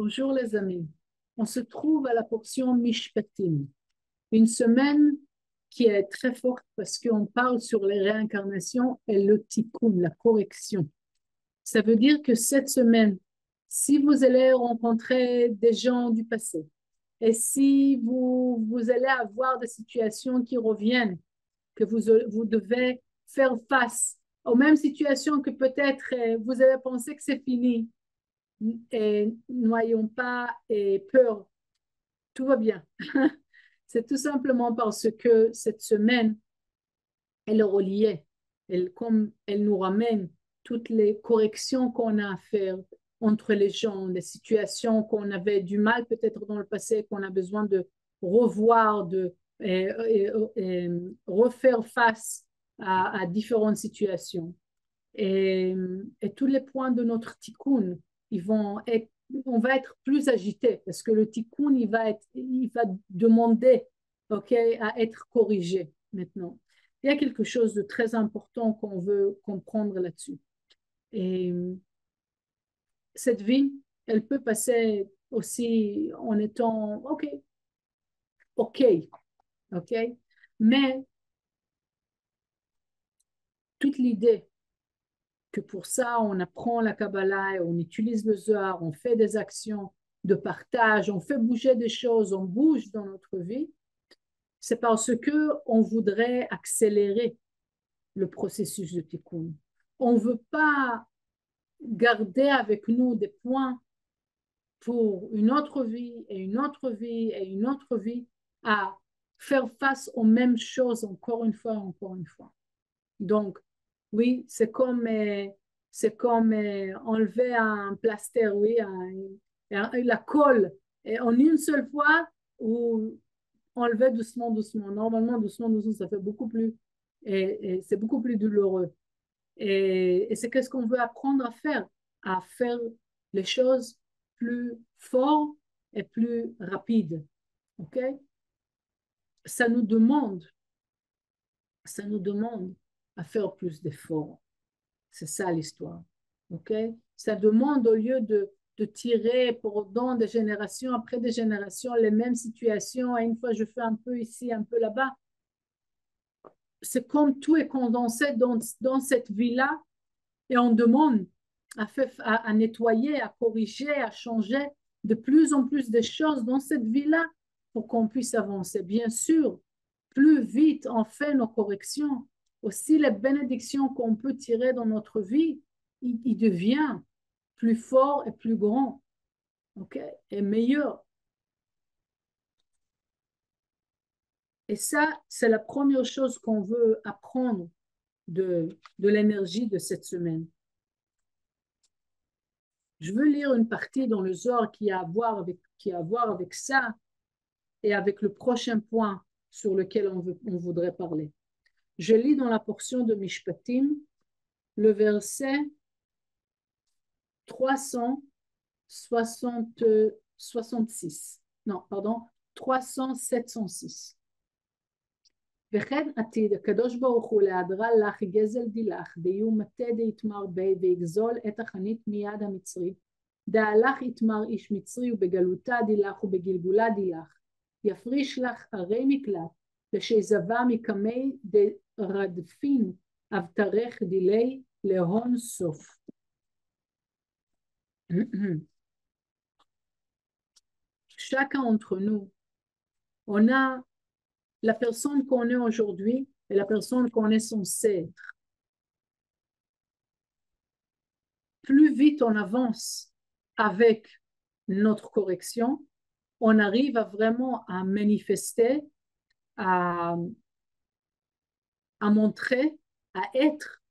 Bonjour les amis. On se trouve à la portion Mishpatim, une semaine qui est très forte parce qu'on parle sur les réincarnations et le tikkun, la correction. Ça veut dire que cette semaine, si vous allez rencontrer des gens du passé et si vous allez avoir des situations qui reviennent, que vous devez faire face aux mêmes situations que peut-être vous avez pensé que c'est fini, et n'ayons pas peur, tout va bien. C'est tout simplement parce que cette semaine, elle est reliée. Comme elle nous ramène toutes les corrections qu'on a à faire entre les gens, les situations qu'on avait du mal peut-être dans le passé, qu'on a besoin de revoir, refaire face à différentes situations. Et tous les points de notre tikkun, on va être plus agité parce que le tikkun, il va demander, ok, à être corrigé maintenant. Il y a quelque chose de très important qu'on veut comprendre là-dessus. Et cette vie, elle peut passer aussi en étant ok, ok, ok, mais toute l'idée que pour ça, on apprend la Kabbalah, et on utilise le Zohar, on fait des actions de partage, on fait bouger des choses, on bouge dans notre vie, c'est parce que on voudrait accélérer le processus de tikkun. On ne veut pas garder avec nous des points pour une autre vie et une autre vie et une autre vie à faire face aux mêmes choses encore une fois. Donc, oui, c'est comme enlever un plaster, oui, la colle et en une seule fois ou enlever doucement, doucement. Normalement, doucement, doucement, ça fait beaucoup plus, et c'est beaucoup plus douloureux. Et c'est qu'est-ce qu'on veut apprendre à faire les choses plus fort et plus rapide. OK? Ça nous demande, ça nous demande à faire plus d'efforts. C'est ça l'histoire. OK? Ça demande, au lieu de tirer pendant des générations après des générations les mêmes situations, et une fois je fais un peu ici, un peu là-bas, c'est comme tout est condensé dans cette vie-là, et on demande à nettoyer, à corriger, à changer de plus en plus de choses dans cette vie-là pour qu'on puisse avancer. Bien sûr, plus vite on fait nos corrections, aussi les bénédictions qu'on peut tirer dans notre vie, il devient plus fort et plus grand, ok, et meilleur. Et ça, c'est la première chose qu'on veut apprendre de l'énergie de cette semaine. Je veux lire une partie dans le Zohar qui a à voir avec ça et avec le prochain point sur lequel on voudrait parler. Je lis dans la portion de Mishpatim le verset 366. Non, pardon, 306. וכן עתיד הקדוש ברוך הוא להדרה לך גזל דילך דיו מטה דיתמר בי ויגזול את החנית מיד המצרי דהלך יתמר איש מצרי ובגלותה דילך ובגלגולה דילך יפריש לך ערי מקלט לשזבה מקמי דרדפין אבטרך דילי להון סוף. Chacun d'entre nous, on a la personne qu'on est aujourd'hui et la personne qu'on est censé être. Plus vite on avance avec notre correction, on arrive à vraiment à manifester, à montrer, à être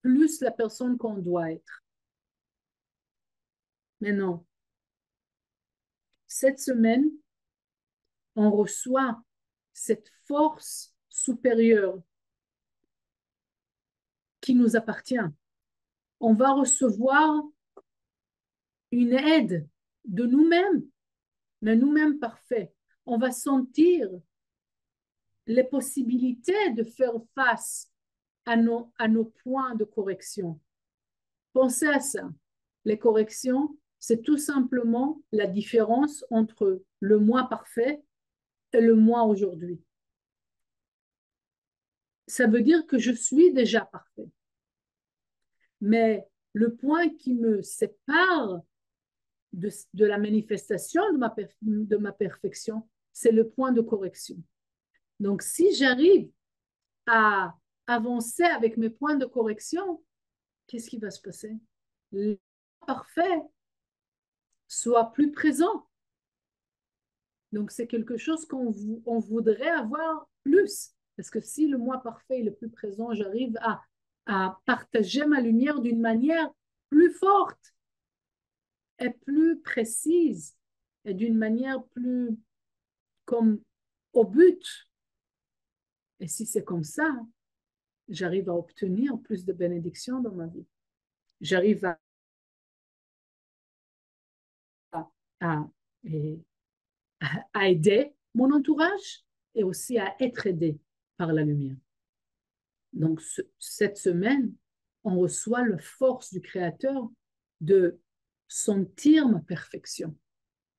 plus la personne qu'on doit être. Mais non, cette semaine, on reçoit cette force supérieure qui nous appartient. On va recevoir une aide de nous-mêmes, mais nous-mêmes parfaits. On va sentir les possibilités de faire face à nos points de correction. Pensez à ça. Les corrections, c'est tout simplement la différence entre le moi parfait et le moi aujourd'hui. Ça veut dire que je suis déjà parfait. Mais le point qui me sépare de la manifestation de ma perfection, c'est le point de correction. Donc, si j'arrive à avancer avec mes points de correction, qu'est-ce qui va se passer? Le parfait soit plus présent. Donc, c'est quelque chose on voudrait avoir plus. Parce que si le moi parfait est le plus présent, j'arrive à partager ma lumière d'une manière plus forte et plus précise et d'une manière plus comme au but. Et si c'est comme ça, j'arrive à obtenir plus de bénédictions dans ma vie. J'arrive à, à aider mon entourage et aussi à être aidé par la lumière. Donc, cette semaine, on reçoit la force du Créateur de sentir ma perfection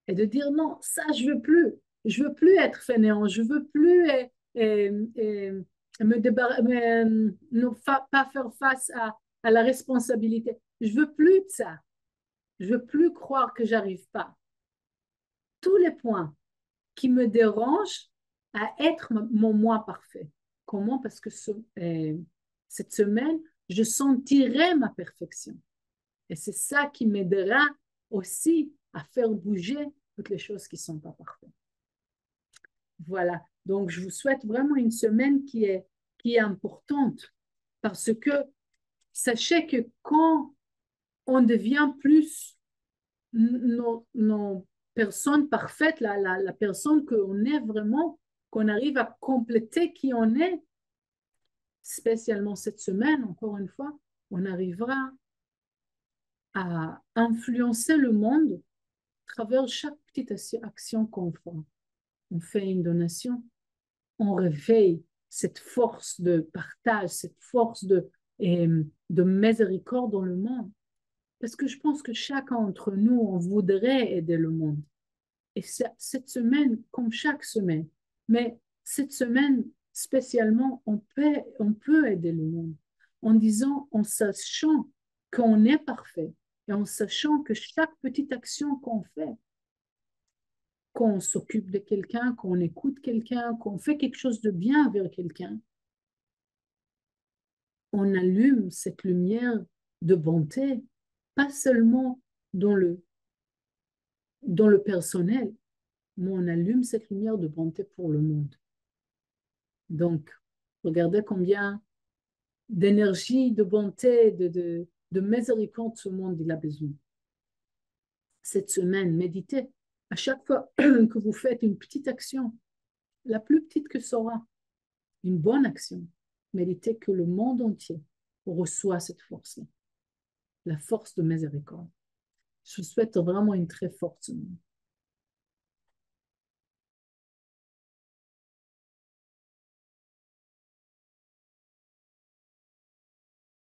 et de dire non, ça, je veux plus. Je veux plus être fainéant. Je veux plus pas faire face à la responsabilité. Je veux plus de ça. Je veux plus croire que j'arrive pas. Tous les points qui me dérangent à être mon moi parfait. Comment? Parce que cette semaine, je sentirai ma perfection. Et c'est ça qui m'aidera aussi à faire bouger toutes les choses qui ne sont pas parfaites. Voilà. Donc, je vous souhaite vraiment une semaine qui est importante parce que sachez que quand on devient plus nos personnes parfaites, la personne qu'on est vraiment, qu'on arrive à compléter qui on est, spécialement cette semaine, encore une fois, on arrivera à influencer le monde à travers chaque petite action qu'on fait. On fait une donation, on réveille cette force de partage, cette force de miséricorde dans le monde. Parce que je pense que chacun d'entre nous, on voudrait aider le monde. Et cette semaine, comme chaque semaine, mais cette semaine spécialement, on peut aider le monde en disant, en sachant qu'on est parfait et en sachant que chaque petite action qu'on fait, qu'on s'occupe de quelqu'un, qu'on écoute quelqu'un, qu'on fait quelque chose de bien vers quelqu'un, on allume cette lumière de bonté, pas seulement dans le personnel, mais on allume cette lumière de bonté pour le monde. Donc, regardez combien d'énergie, de bonté, de miséricorde ce monde il a besoin. Cette semaine, méditez. À chaque fois que vous faites une petite action, la plus petite que sera, une bonne action, méditez que le monde entier reçoit cette force-là, la force de miséricorde. Je vous souhaite vraiment une très forte semaine.